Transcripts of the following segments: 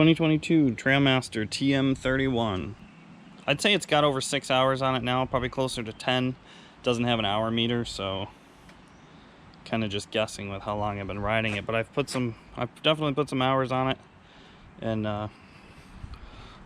2022 Trailmaster TM31. I'd say it's got over 6 hours on it now, probably closer to 10. Doesn't have an hour meter, so kind of just guessing with how long I've been riding it. But I've definitely put some hours on it, and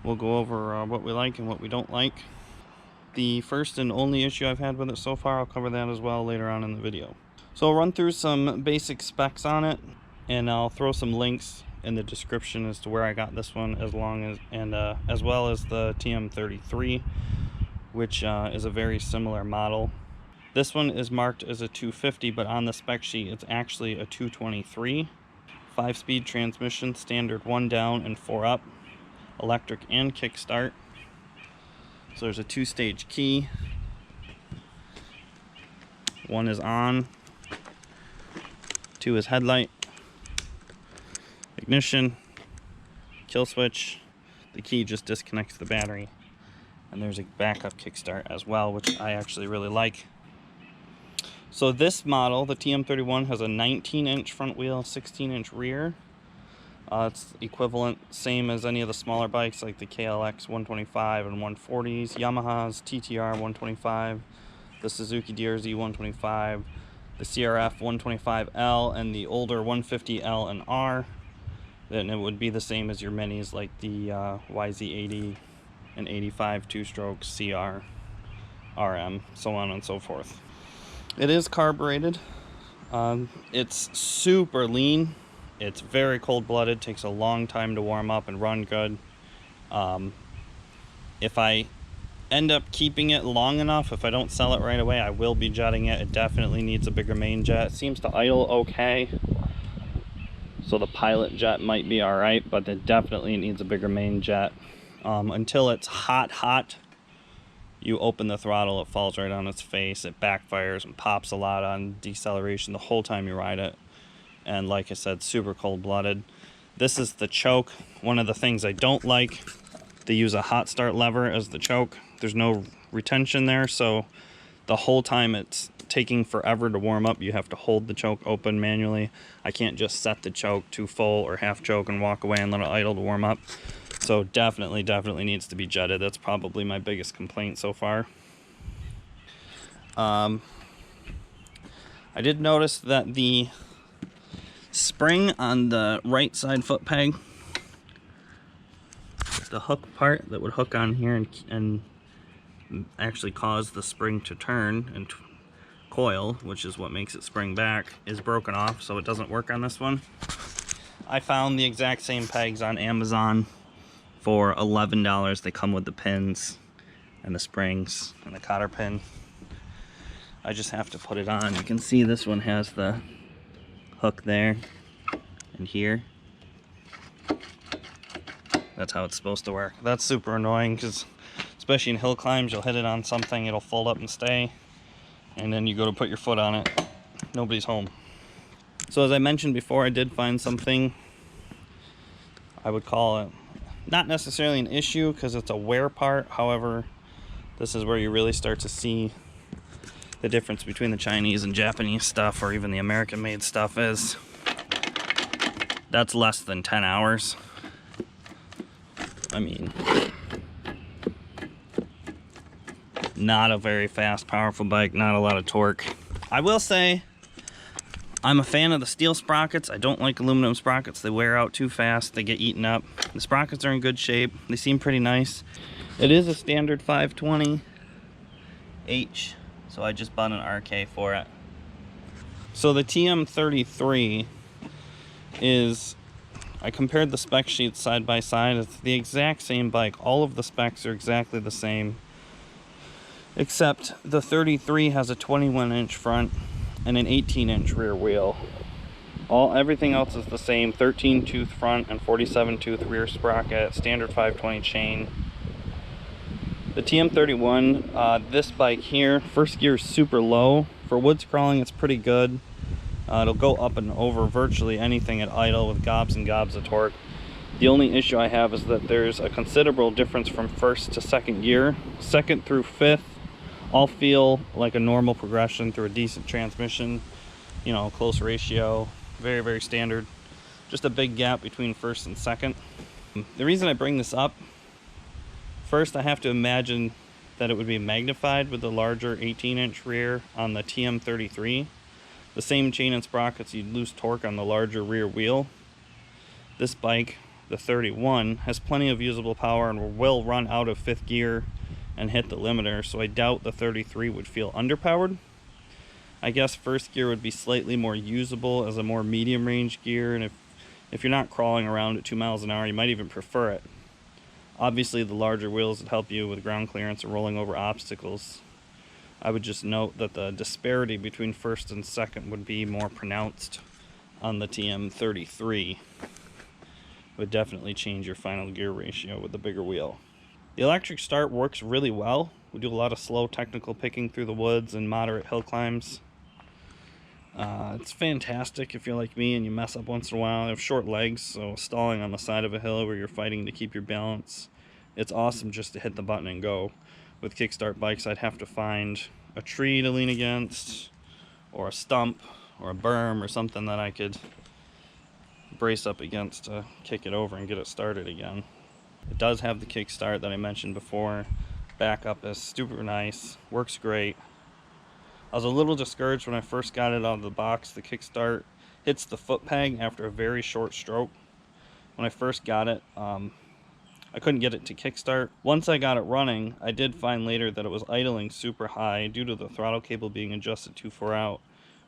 we'll go over what we like and what we don't like. The first and only issue I've had with it so far, I'll cover that as well later on in the video. So I'll run through some basic specs on it, and I'll throw some links in the description as to where I got this one, as well as the TM33, which is a very similar model. This one is marked as a 250, but on the spec sheet it's actually a 223. 5-speed transmission, standard 1 down and 4 up, electric and kickstart. So there's a 2-stage key. One is on, 2 is headlight, ignition, kill switch. The key just disconnects the battery, and there's a backup kickstart as well, which I actually really like. So this model, the TM31, has a 19-inch front wheel, 16-inch rear. It's equivalent, same as any of the smaller bikes like the KLX 125 and 140s, Yamaha's TTR 125, the Suzuki DRZ 125, the CRF 125L, and the older 150L and R. Then it would be the same as your minis like the YZ80 and 85 2-stroke CR, RM, so on and so forth. It is carbureted. It's super lean. It's very cold-blooded, takes a long time to warm up and run good. If I end up keeping it long enough, if I don't sell it right away, I will be jetting it. It definitely needs a bigger main jet. It seems to idle okay, so the pilot jet might be alright, but it definitely needs a bigger main jet. Until it's hot, you open the throttle, it falls right on its face, it backfires and pops a lot on deceleration the whole time you ride it. And like I said, super cold-blooded. This is the choke. One of the things I don't like, they use a hot start lever as the choke. There's no retention there, so the whole time it's taking forever to warm up. You have to hold the choke open manually. I can't just set the choke to full or half choke and walk away and let it idle to warm up. So definitely needs to be jetted. That's probably my biggest complaint so far. I did notice that the spring on the right side foot peg, the hook part that would hook on here and actually cause the spring to turn and coil, which is what makes it spring back, is broken off, so it doesn't work on this one. I found the exact same pegs on Amazon for $11. They come with the pins and the springs and the cotter pin. I just have to put it on. You can see this one has the hook there and here. That's how it's supposed to work. That's super annoying because especially in hill climbs, you'll hit it on something, it'll fold up and stay, and then you go to put your foot on it, nobody's home. So as I mentioned before, I did find something I would call it not necessarily an issue because it's a wear part. However, this is where you really start to see the difference between the Chinese and Japanese stuff, or even the American made stuff, is that's less than 10 hours. I mean, not a very fast, powerful bike, not a lot of torque. I will say I'm a fan of the steel sprockets. I don't like aluminum sprockets. They wear out too fast, they get eaten up. The sprockets are in good shape, they seem pretty nice. It is a standard 520H, so I just bought an RK for it. So the TM33 is, I compared the spec sheets side by side. It's the exact same bike. All of the specs are exactly the same, except the 33 has a 21-inch front and an 18-inch rear wheel. Everything else is the same. 13-tooth front and 47-tooth rear sprocket, standard 520 chain. The TM31, this bike here, first gear is super low. For woods crawling, it's pretty good. It'll go up and over virtually anything at idle with gobs and gobs of torque. The only issue I have is that there's a considerable difference from first to second gear. Second through fifth all feel like a normal progression through a decent transmission, you know, close ratio, very standard. Just a big gap between first and second. The reason I bring this up, first I have to imagine that it would be magnified with the larger 18-inch rear on the TM33. The same chain and sprockets, you'd lose torque on the larger rear wheel. This bike, the 31, has plenty of usable power and will run out of 5th gear and hit the limiter, so I doubt the 33 would feel underpowered. I guess 1st gear would be slightly more usable as a more medium range gear, and if you're not crawling around at 2 miles an hour, you might even prefer it. Obviously, the larger wheels would help you with ground clearance and rolling over obstacles. I would just note that the disparity between 1st and 2nd would be more pronounced on the TM33. It would definitely change your final gear ratio with the bigger wheel. The electric start works really well. We do a lot of slow technical picking through the woods and moderate hill climbs. It's fantastic if you're like me and you mess up once in a while. I have short legs, so stalling on the side of a hill where you're fighting to keep your balance, it's awesome just to hit the button and go. With kickstart bikes, I'd have to find a tree to lean against, or a stump, or a berm, or something that I could brace up against to kick it over and get it started again. It does have the kickstart that I mentioned before. Backup is super nice, works great. I was a little discouraged when I first got it out of the box. The kickstart hits the foot peg after a very short stroke. When I first got it, I couldn't get it to kickstart. Once I got it running, I did find later that it was idling super high due to the throttle cable being adjusted too far out,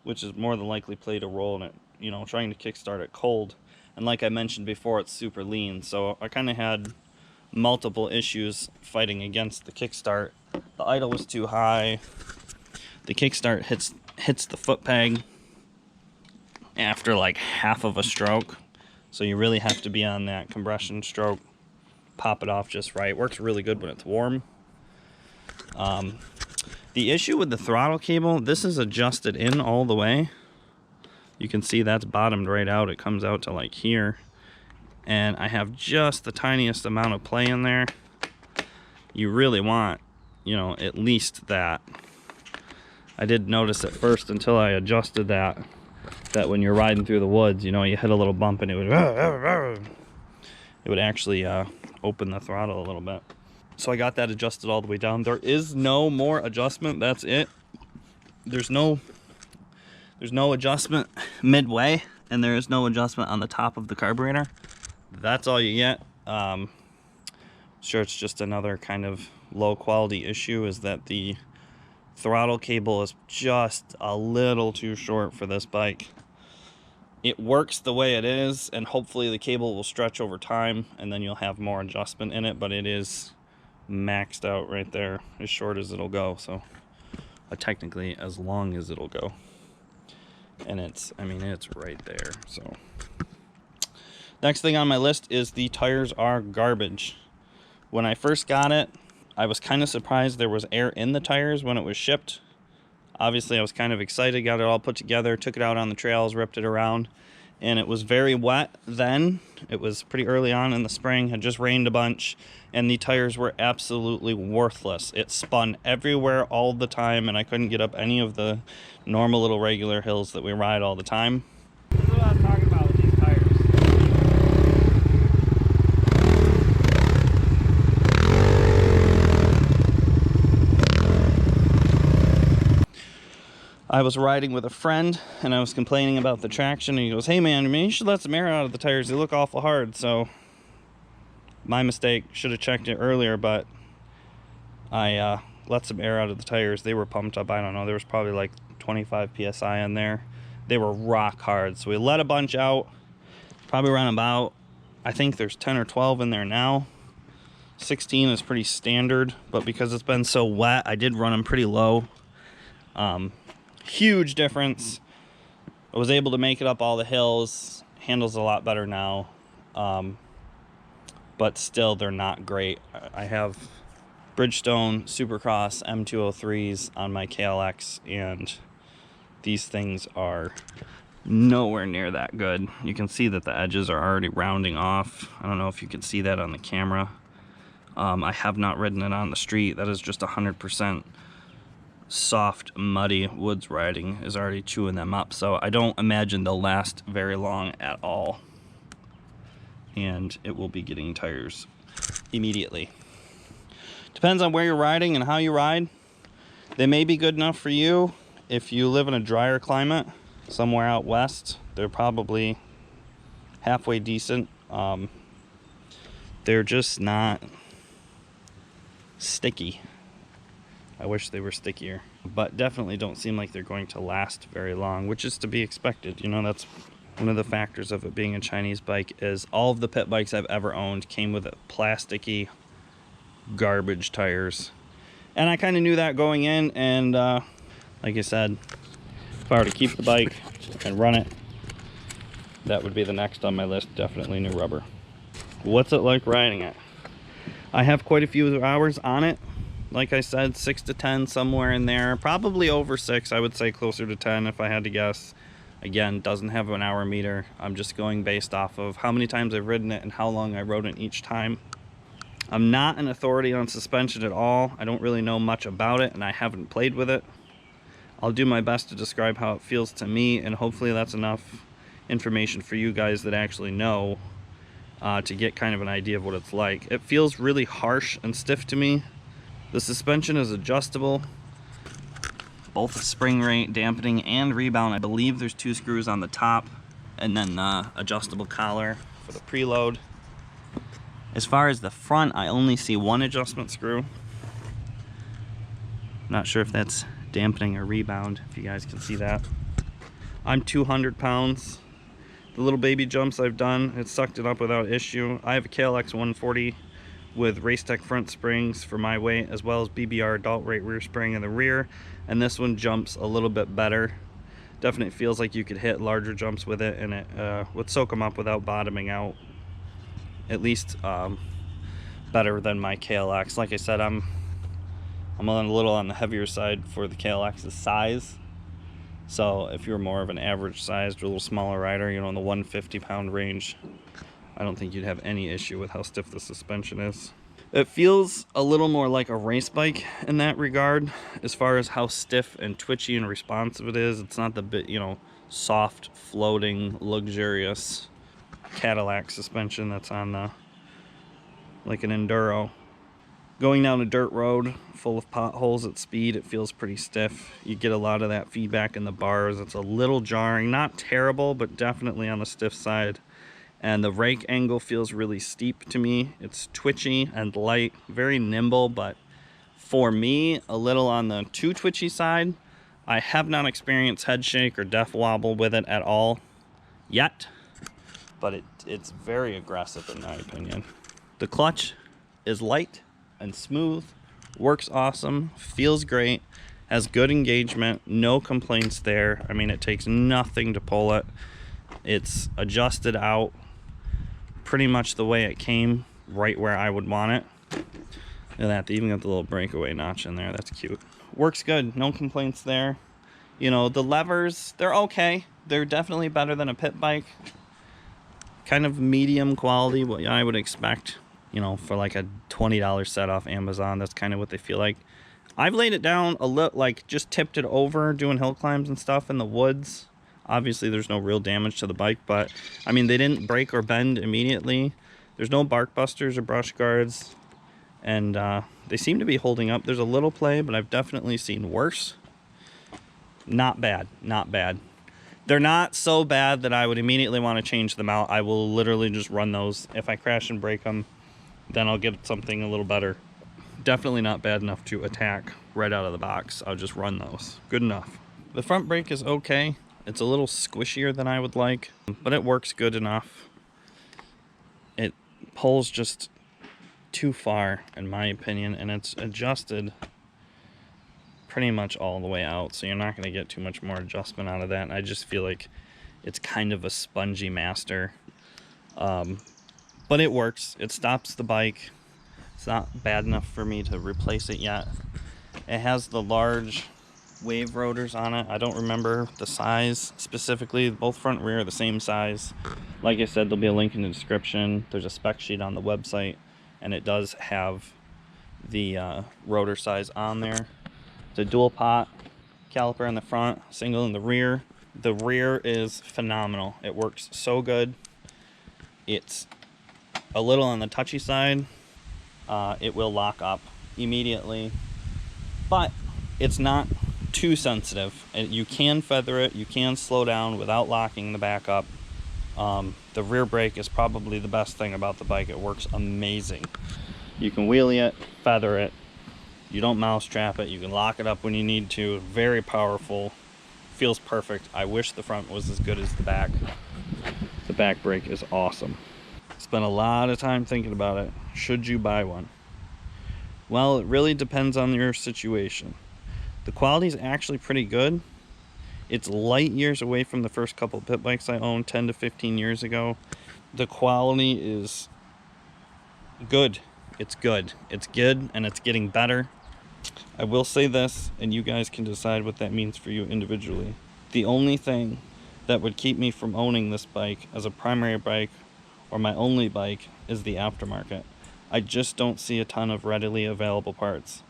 which is more than likely played a role in it, you know, trying to kickstart it cold. And like I mentioned before, it's super lean, so I kind of had multiple issues fighting against the kickstart. The idle was too high. The kickstart hits the foot peg after like half of a stroke, so you really have to be on that compression stroke, pop it off just right. Works really good when it's warm. The issue with the throttle cable, this is adjusted in all the way. You can see that's bottomed right out. It comes out to like here, and I have just the tiniest amount of play in there. You really want, you know, at least that. I did notice at first, until I adjusted that when you're riding through the woods, you know, you hit a little bump and it would actually open the throttle a little bit. So I got that adjusted all the way down. There is no more adjustment. That's it. There's no adjustment midway, and there is no adjustment on the top of the carburetor. That's all you get. Sure, it's just another kind of low quality issue, is that the throttle cable is just a little too short for this bike. It works the way it is, and hopefully the cable will stretch over time and then you'll have more adjustment in it, but it is maxed out right there, as short as it'll go. So technically as long as it'll go, and it's right there. So next thing on my list is the tires are garbage. When I first got it, I was kind of surprised there was air in the tires when it was shipped. Obviously, I was kind of excited, got it all put together, took it out on the trails, ripped it around, and it was very wet then. It was pretty early on in the spring, had just rained a bunch, and the tires were absolutely worthless. It spun everywhere all the time, and I couldn't get up any of the normal little regular hills that we ride all the time. This is what I'm talking about with these tires. I was riding with a friend and I was complaining about the traction, and he goes, "Hey man, you should let some air out of the tires. They look awful hard." So my mistake, should have checked it earlier, but I let some air out of the tires. They were pumped up. I don't know, there was probably like 25 psi in there. They were rock hard. So we let a bunch out, probably around about, I think there's 10 or 12 in there now. 16 is pretty standard, but because it's been so wet, I did run them pretty low. Huge difference. I was able to make it up all the hills. Handles a lot better now, but still they're not great. I have Bridgestone Supercross M203s on my KLX, and these things are nowhere near that good. You can see that the edges are already rounding off. I don't know if you can see that on the camera. I have not ridden it on the street. That is just 100% soft, muddy woods riding is already chewing them up, so I don't imagine they'll last very long at all. and it will be getting tires immediately. Depends on where you're riding and how you ride. They may be good enough for you if you live in a drier climate somewhere out west. They're probably halfway decent. They're just not sticky. I wish they were stickier, but definitely don't seem like they're going to last very long, which is to be expected. You know, that's one of the factors of it being a Chinese bike, is all of the pit bikes I've ever owned came with plasticky garbage tires. And I kind of knew that going in, and like I said, if I were to keep the bike and run it, that would be the next on my list. Definitely new rubber. What's it like riding it? I have quite a few hours on it. Like I said, 6 to 10, somewhere in there. Probably over 6, I would say closer to 10 if I had to guess. Again, doesn't have an hour meter. I'm just going based off of how many times I've ridden it and how long I rode it each time. I'm not an authority on suspension at all. I don't really know much about it, and I haven't played with it. I'll do my best to describe how it feels to me, and hopefully that's enough information for you guys that actually know to get kind of an idea of what it's like. It feels really harsh and stiff to me. The suspension is adjustable, both the spring rate, dampening, and rebound. I believe there's 2 screws on the top, and then adjustable collar for the preload. As far as the front, I only see 1 adjustment screw. Not sure if that's dampening or rebound, if you guys can see that. I'm 200 pounds. The little baby jumps I've done, it sucked it up without issue. I have a KLX 140 with Racetech front springs for my weight, as well as BBR adult rate rear spring in the rear, and this one jumps a little bit better. Definitely feels like you could hit larger jumps with it, and it would soak them up without bottoming out. At least better than my KLX. Like I said, I'm a little on the heavier side for the KLX's size. So if you're more of an average sized or a little smaller rider, you know, in the 150 pound range, I don't think you'd have any issue with how stiff the suspension is. It feels a little more like a race bike in that regard, as far as how stiff and twitchy and responsive it is. It's not the bit, you know, soft, floating, luxurious Cadillac suspension that's on like an enduro. Going down a dirt road full of potholes at speed, it feels pretty stiff. You get a lot of that feedback in the bars. It's a little jarring, not terrible, but definitely on the stiff side. And the rake angle feels really steep to me. It's twitchy and light, very nimble, but for me, a little on the too twitchy side. I have not experienced head shake or death wobble with it at all yet, but it's very aggressive in my opinion. The clutch is light and smooth, works awesome, feels great, has good engagement, no complaints there. I mean, it takes nothing to pull it. It's adjusted out pretty much the way it came, right where I would want it. Look at that, they even got the little breakaway notch in there. That's cute. Works good, no complaints there. You know, the levers, they're okay. They're definitely better than a pit bike. Kind of medium quality, what I would expect, you know, for like a $20 set off Amazon. That's kind of what they feel like. I've laid it down a little, like just tipped it over doing hill climbs and stuff in the woods. Obviously there's no real damage to the bike, but I mean, they didn't break or bend immediately. There's no bark busters or brush guards, and they seem to be holding up. There's a little play, but I've definitely seen worse. Not bad, not bad. They're not so bad that I would immediately want to change them out. I will literally just run those. If I crash and break them, then I'll get something a little better. Definitely not bad enough to attack right out of the box. I'll just run those. Good enough. The front brake is okay. It's a little squishier than I would like, but it works good enough. It pulls just too far, in my opinion, and it's adjusted pretty much all the way out, so you're not going to get too much more adjustment out of that. And I just feel like it's kind of a spongy master, but it works. It stops the bike. It's not bad enough for me to replace it yet. It has the large wave rotors on it. I don't remember the size specifically. Both front and rear are the same size. Like I said, there'll be a link in the description. There's a spec sheet on the website, and it does have the rotor size on there. It's a dual pot caliper in the front, single in the rear. The rear is phenomenal. It works so good. It's a little on the touchy side. It will lock up immediately, but it's not too sensitive. You can feather it, you can slow down without locking the back up. The rear brake is probably the best thing about the bike. It works amazing. You can wheelie it, feather it, you don't mouse trap it, you can lock it up when you need to. Very powerful, feels perfect. I wish the front was as good as the back. The back brake is awesome. Spent a lot of time thinking about it. Should you buy one? Well, it really depends on your situation. The quality is actually pretty good. It's light years away from the first couple of pit bikes I owned 10 to 15 years ago. The quality is good. It's good. It's good, and it's getting better. I will say this, and you guys can decide what that means for you individually. The only thing that would keep me from owning this bike as a primary bike or my only bike is the aftermarket. I just don't see a ton of readily available parts.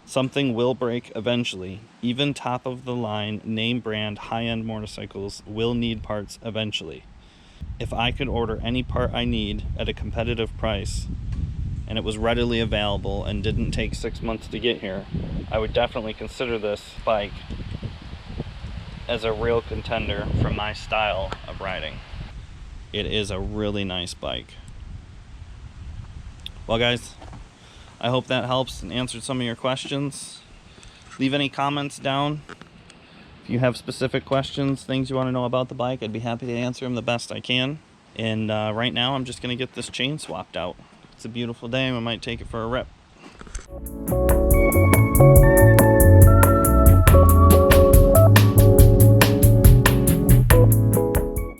Something will break eventually. Even top of the line, name brand, high-end motorcycles will need parts eventually. If I could order any part I need at a competitive price and it was readily available and didn't take 6 months to get here, I would definitely consider this bike as a real contender for my style of riding. It is a really nice bike. Well guys, I hope that helps and answered some of your questions. Leave any comments down. If you have specific questions, things you want to know about the bike, I'd be happy to answer them the best I can. And right now I'm just going to get this chain swapped out. It's a beautiful day and we might take it for a rip.